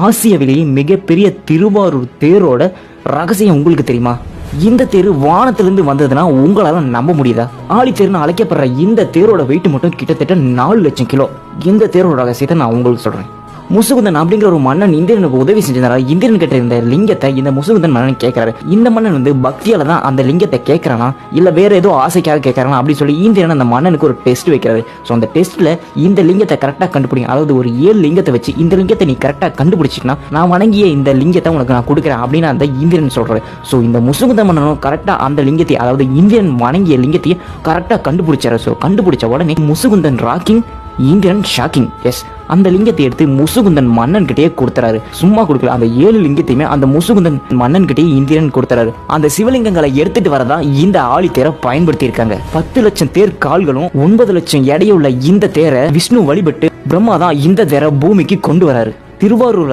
ஆசியாவிலேயே மிகப்பெரிய திருவாரூர் தேரோட ரகசியம் உங்களுக்கு தெரியுமா? இந்த தேர் வானத்திலிருந்து வந்ததுன்னா உங்களால நம்ப முடியுதா? ஆழித்தேர்னு அழைக்கப்படுற இந்த தேரோட வெயிட் மட்டும் கிட்டத்தட்ட 4 லட்சம் கிலோ. இந்த தேரோட ரகசியத்தை நான் உங்களுக்கு சொல்றேன். முசுகுந்தன் அப்படிங்கிற ஒரு மன்னன் இந்திரனுக்கு உதவி செஞ்சதால இந்திரன் கிட்ட இருந்த லிங்கத்தை இந்த முசுகுந்தன் மன்னன் கேட்கறாரு. இந்த மன்னன் பக்தியால தான் அந்த லிங்கத்தை கேட்கறானா இல்ல வேற ஏதோ ஆசைக்காக கேட்கறானா அப்படி சொல்லி இந்திரன் அந்த மன்னனுக்கு ஒரு டெஸ்ட் வைக்கிறாரு. ஸோ அந்த டெஸ்ட்ல இந்த லிங்கத்தை கரெக்டா கண்டுபிடிங்க, அதாவது ஒரு 7 லிங்கத்தை வச்சு இந்த லிங்கத்தை நீ கரெக்டா கண்டுபிடிச்சினா நான் வணங்கிய இந்த லிங்கத்தை உனக்கு நான் கொடுக்குறேன் அப்படின்னு அந்த இந்திரன் சொல்றாரு. ஸோ இந்த முசுகுந்த மன்னனும் கரெக்டா அந்த லிங்கத்தை, அதாவது இந்திரன் வணங்கிய லிங்கத்தையே கரெக்டா கண்டுபிடிச்சாரு. ஸோ கண்டுபிடிச்ச உடனே Muchukundan rocking, Indiran shocking. Yes, அந்த லிங்கத்தை எடுத்து முசுகுந்தன் மன்னன் கிட்டே கொடுத்துறாரு. சும்மா கொடுக்கல, அந்த 7 லிங்கத்தையுமே அந்த முசுகுந்தன் மன்னன் கிட்டே இந்திரன் கொடுத்துறாரு. அந்த சிவலிங்கங்களை எடுத்துட்டு வரதான் இந்த ஆழித்தேரை பயன்படுத்தி இருக்காங்க. 10 லட்சம் தேர் கால்களும் 9 லட்சம் எடையுள்ள இந்த தேரை விஷ்ணு வழிபட்டு பிரம்மா தான் இந்த தேரை பூமிக்கு கொண்டு வராரு. திருவாரூர்